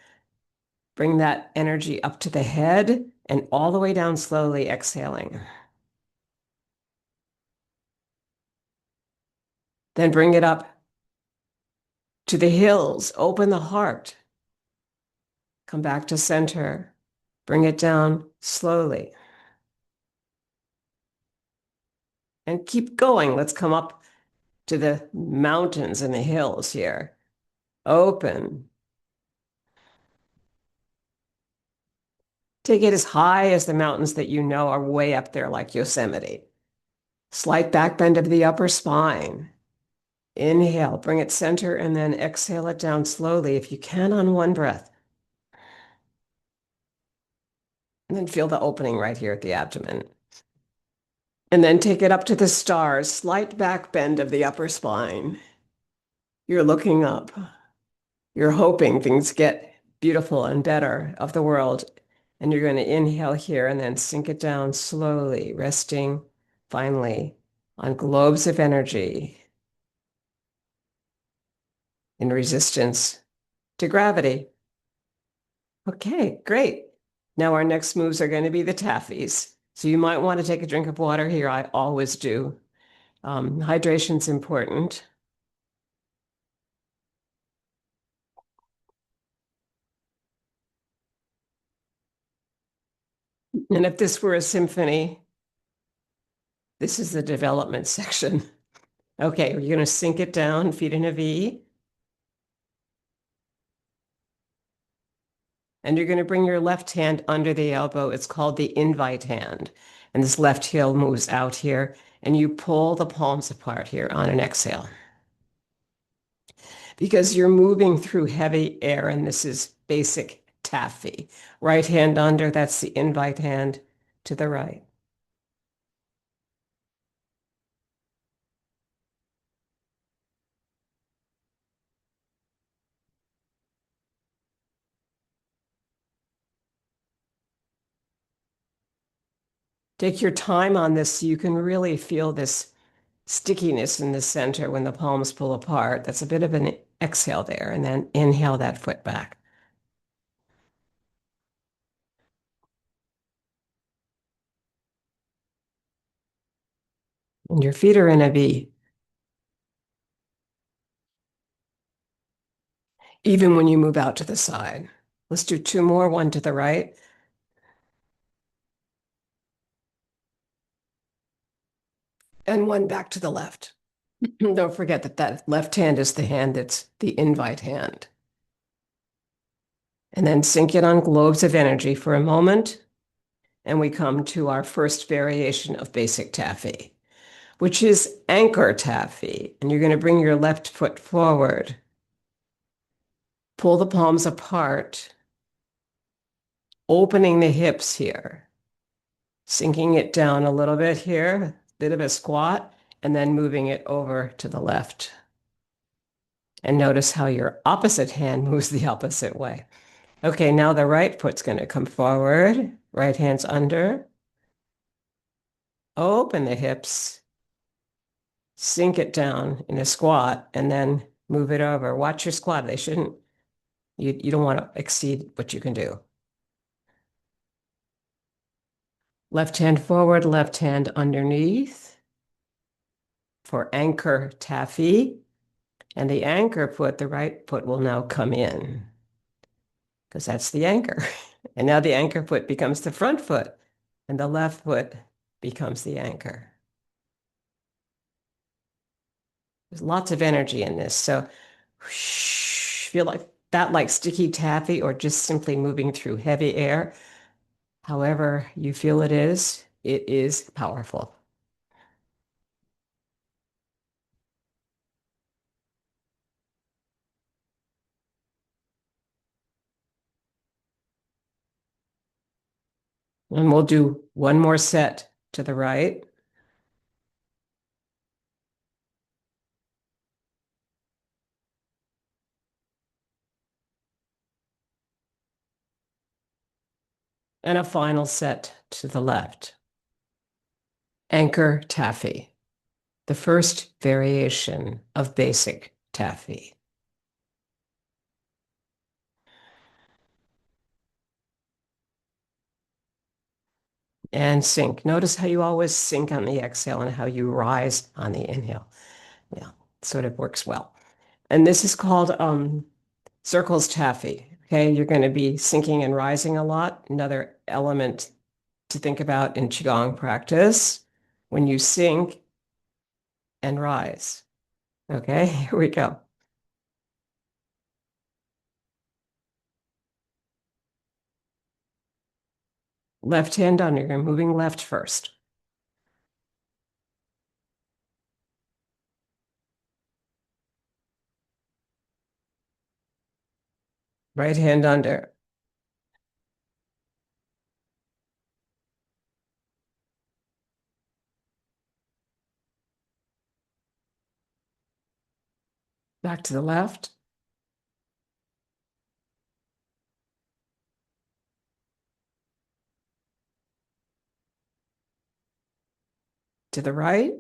Bring that energy up to the head and all the way down slowly, exhaling. Then bring it up to the hills, open the heart. Come back to center. Bring it down slowly. And keep going. Let's come up to the mountains and the hills here. Open. Take it as high as the mountains that you know are way up there, like Yosemite. Slight back bend of the upper spine. Inhale, bring it center, and then exhale it down slowly if you can on one breath. And then feel the opening right here at the abdomen. And then take it up to the stars, slight back bend of the upper spine. You're looking up. You're hoping things get beautiful and better of the world. And you're going to inhale here and then sink it down slowly, resting finally on globes of energy in resistance to gravity. Okay, great. Now our next moves are going to be the taffies. So you might want to take a drink of water here. I always do. Hydration's important. And if this were a symphony, this is the development section. Okay, you're going to sink it down, feet in a V, and you're going to bring your left hand under the elbow. It's called the invite hand. And this left heel moves out here, and you pull the palms apart here on an exhale. Because you're moving through heavy air, and this is basic taffy. Right hand under, that's the invite hand to the right. Take your time on this so you can really feel this stickiness in the center when the palms pull apart. That's a bit of an exhale there, and then inhale that foot back. And your feet are in a V. Even when you move out to the side. Let's do two more, one to the right and one back to the left. Don't forget that that left hand is the hand that's the invite hand. And then sink it on globes of energy for a moment. And we come to our first variation of basic taffy, which is anchor taffy. And you're going to bring your left foot forward, pull the palms apart, opening the hips here, sinking it down a little bit here, bit of a squat, and then moving it over to the left. And notice how your opposite hand moves the opposite way. Okay, now the right foot's going to come forward, right hand's under, open the hips, sink it down in a squat, and then move it over. Watch your squat. They shouldn't, you don't want to exceed what you can do. Left hand forward, left hand underneath for anchor taffy. And the anchor foot, the right foot will now come in because that's the anchor. And now the anchor foot becomes the front foot and the left foot becomes the anchor. There's lots of energy in this. So whoosh, feel like that like sticky taffy or just simply moving through heavy air. However you feel it is powerful. And we'll do one more set to the right. And a final set to the left. Anchor taffy, the first variation of basic taffy. And sink. Notice how you always sink on the exhale and how you rise on the inhale. Yeah, sort of works well. And this is called circles taffy. Okay, you're going to be sinking and rising a lot. Another element to think about in Qigong practice when you sink and rise. Okay, here we go. Left hand under, you're moving left first. Right hand under. Back to the left. To the right.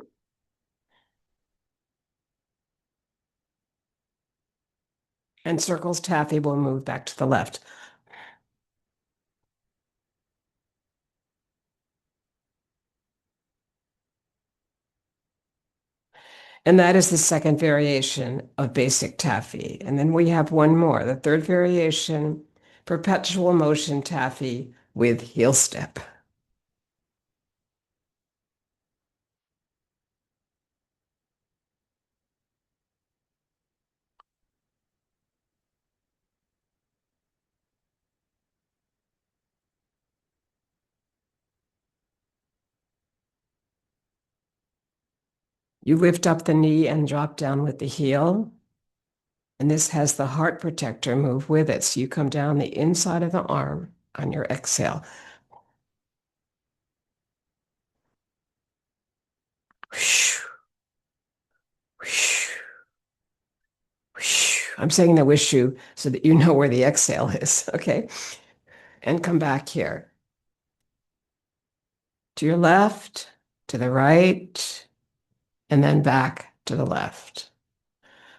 And circles taffy will move back to the left. And that is the second variation of basic taffy. And then we have one more, the third variation, perpetual motion taffy with heel step. You lift up the knee and drop down with the heel. And this has the heart protector move with it. So you come down the inside of the arm on your exhale. I'm saying the whishu so that you know where the exhale is, okay? And come back here. To your left, to the right, and then back to the left.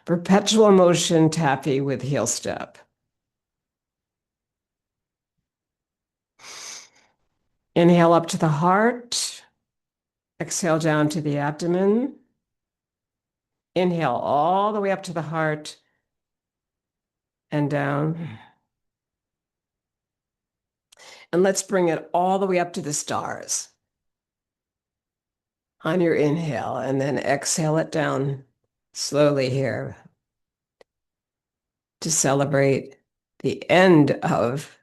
Perpetual motion taffy with heel step. Inhale up to the heart. Exhale down to the abdomen. Inhale all the way up to the heart and down. And let's bring it all the way up to the stars on your inhale, and then exhale it down slowly here to celebrate the end of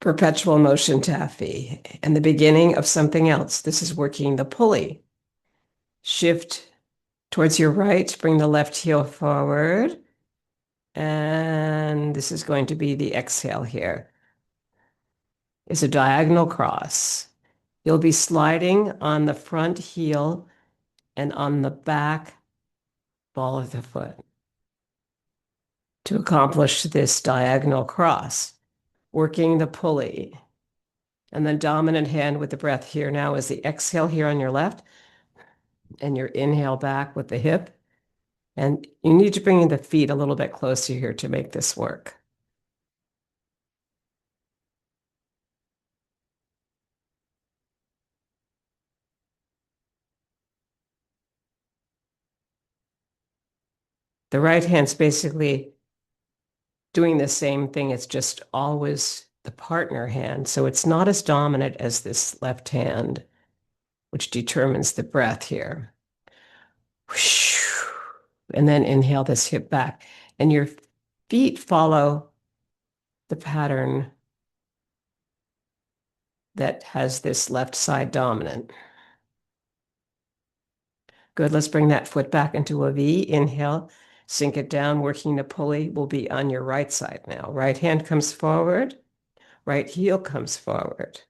perpetual motion taffy and the beginning of something else. This is working the pulley. Shift towards your right, bring the left heel forward. And this is going to be the exhale here. It's a diagonal cross. You'll be sliding on the front heel and on the back ball of the foot to accomplish this diagonal cross, working the pulley. And the dominant hand with the breath here now is the exhale here on your left and your inhale back with the hip. And you need to bring the feet a little bit closer here to make this work. The right hand's basically doing the same thing. It's just always the partner hand. So it's not as dominant as this left hand, which determines the breath here. And then inhale this hip back. And your feet follow the pattern that has this left side dominant. Good. Let's bring that foot back into a V. Inhale, sink it down, working the pulley will be on your right side now. Right hand comes forward, right heel comes forward.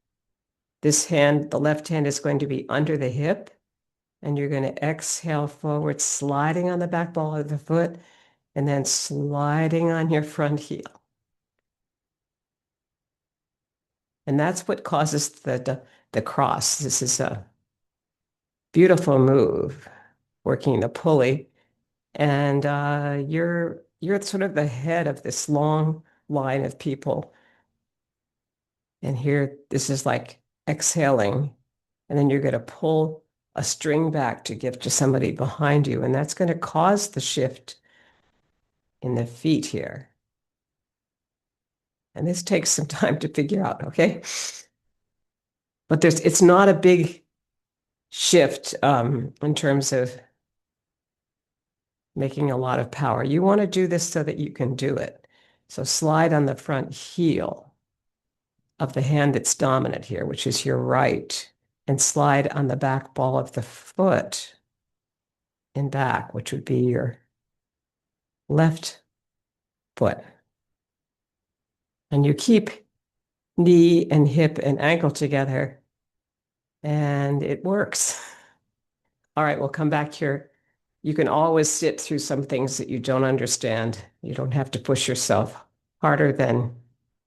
This hand, the left hand, is going to be under the hip, and you're going to exhale forward, sliding on the back ball of the foot, and then sliding on your front heel. And that's what causes the cross. This is a beautiful move, working the pulley. And you're sort of the head of this long line of people. And here, this is like exhaling. And then you're going to pull a string back to give to somebody behind you. And that's going to cause the shift in the feet here. And this takes some time to figure out, okay? But it's not a big shift in terms of making a lot of power. You want to do this so that you can do it. So slide on the front heel of the hand that's dominant here, which is your right, and slide on the back ball of the foot and back, which would be your left foot. And you keep knee and hip and ankle together, and it works. All right, we'll come back here. You can always sit through some things that you don't understand. You don't have to push yourself harder than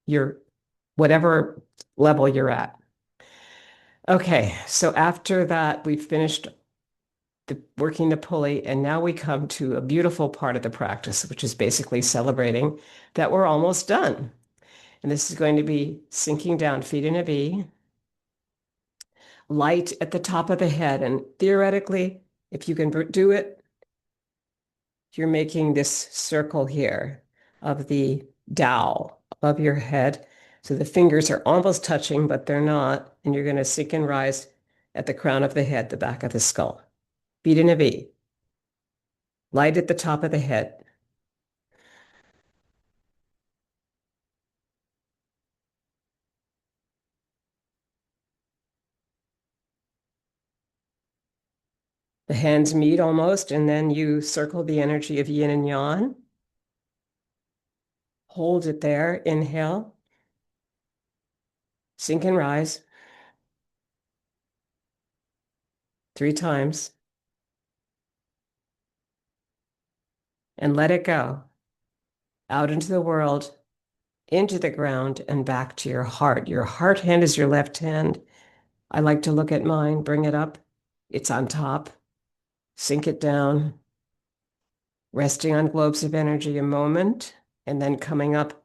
your whatever level you're at. Okay, so after that, we've finished working the pulley, and now we come to a beautiful part of the practice, which is basically celebrating that we're almost done. And this is going to be sinking down, feet in a V, light at the top of the head. And theoretically, If you can do it, you're making this circle here of the Tao above your head. So the fingers are almost touching, but they're not. And you're going to sink and rise at the crown of the head, the back of the skull. Feet in a V. Light at the top of the head. The hands meet almost, and then you circle the energy of yin and yang. Hold it there. Inhale. Sink and rise. 3 times. And let it go. Out into the world, into the ground, and back to your heart. Your heart hand is your left hand. I like to look at mine, bring it up. It's on top. Sink it down. Resting on globes of energy a moment, and then coming up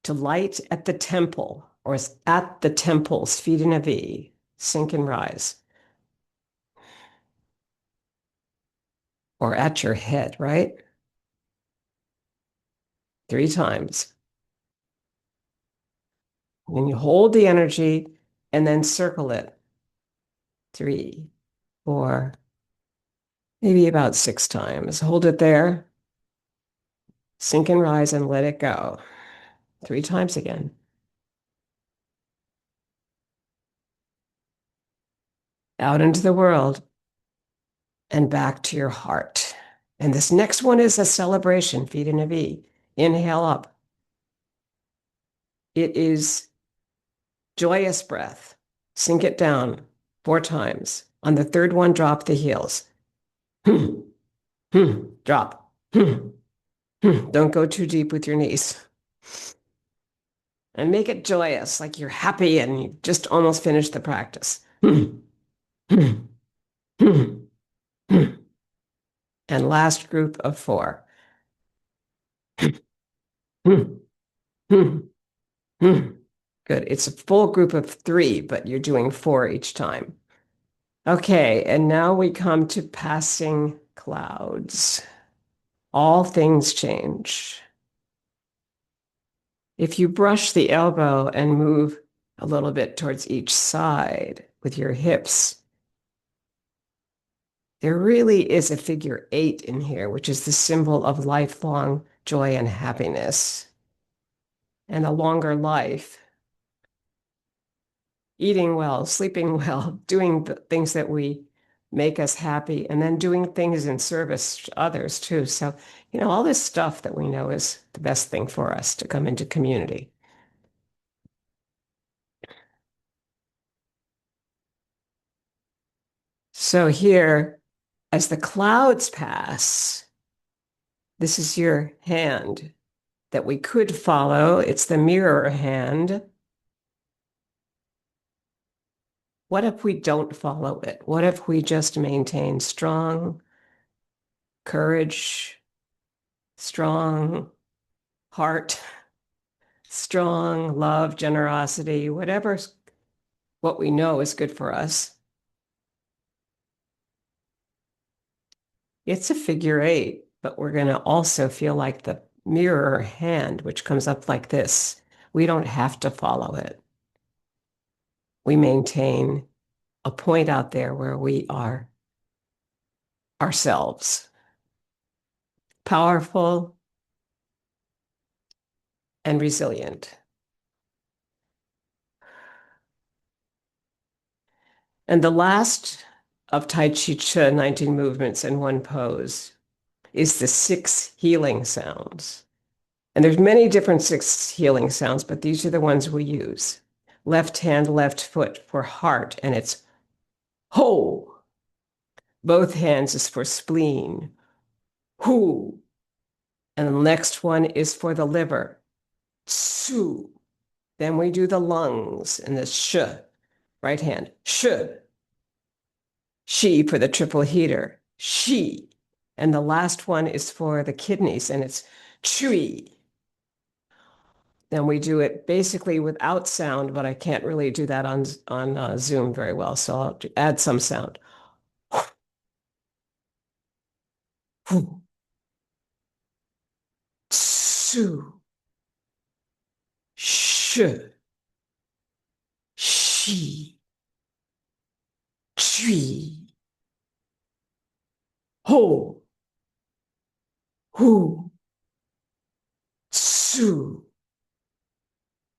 to light at the temple, or at the temples, feet in a V. Sink and rise. Or at your head, right? 3 times. And you hold the energy and then circle it. 3, 4, maybe about 6 times. Hold it there. Sink and rise and let it go. 3 times again. Out into the world and back to your heart. And this next one is a celebration, feet in a V. Inhale up. It is joyous breath. Sink it down 4 times. On the third one, drop the heels. Drop. Don't go too deep with your knees. And make it joyous, like you're happy and you just almost finished the practice. And last group of 4. Good. It's a full group of 3, but you're doing 4 each time. Okay, and now we come to passing clouds. All things change. If you brush the elbow and move a little bit towards each side with your hips, there really is a figure 8 in here, which is the symbol of lifelong joy and happiness and a longer life. Eating well, sleeping well, doing the things that we make us happy, and then doing things in service to others too. So, all this stuff that we know is the best thing for us to come into community. So here, as the clouds pass, this is your hand that we could follow. It's the mirror hand. What if we don't follow it? What if we just maintain strong courage, strong heart, strong love, generosity, whatever's what we know is good for us? It's a figure 8, but we're going to also feel like the mirror hand, which comes up like this. We don't have to follow it. We maintain a point out there where we are ourselves, powerful and resilient. And the last of Tai Chi Chih, 19 movements in one pose, is the 6 healing sounds. And there's many different 6 healing sounds, but these are the ones we use. Left hand, left foot for heart, and it's ho. Both hands is for spleen, hu. And the next one is for the liver, su. Then we do the lungs and the sh. Right hand, sh. She for the triple heater, she. And the last one is for the kidneys, and it's chui. Then we do it basically without sound, but I can't really do that on Zoom very well, so I'll add some sound. Hu, Tsu, Shi, Shi, Chui, Ho, Hu, Tsu,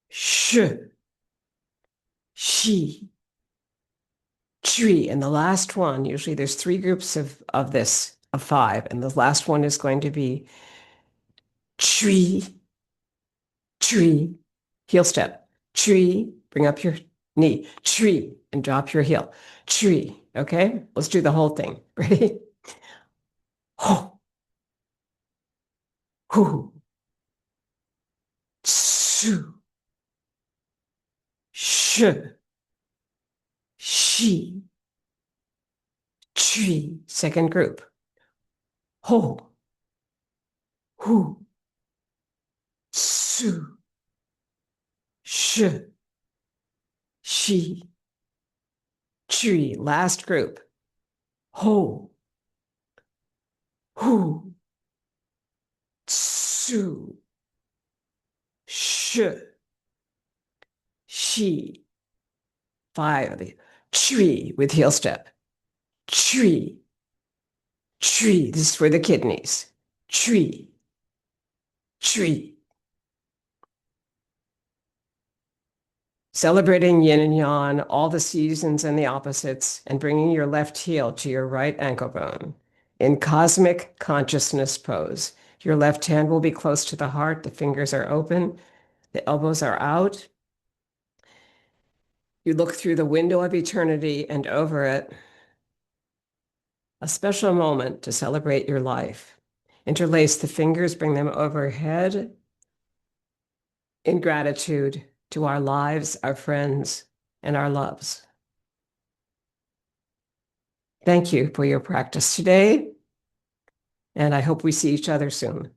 Shi, Shi, Chui. And the last one, usually there's three groups of this, of five, and the last one is going to be Chui, Chui, heel step. Chui, bring up your knee. Chui, and drop your heel. Chui, okay? Let's do the whole thing. Ready? Ho, hu, tsu, shi, shi, chui. Second group. Ho, hu, tsu, shi, shi, chui. Last group. Ho, hu, tsu, shi, shi. Five of the chui with heel step. Chui, chui. This is for the kidneys. Chui, chui. Celebrating yin and yang, all the seasons and the opposites, and bringing your left heel to your right ankle bone. In cosmic consciousness pose, your left hand will be close to the heart. The fingers are open. The elbows are out. You look through the window of eternity and over it, a special moment to celebrate your life. Interlace the fingers, bring them overhead in gratitude to our lives, our friends, and our loves. Thank you for your practice today, and I hope we see each other soon.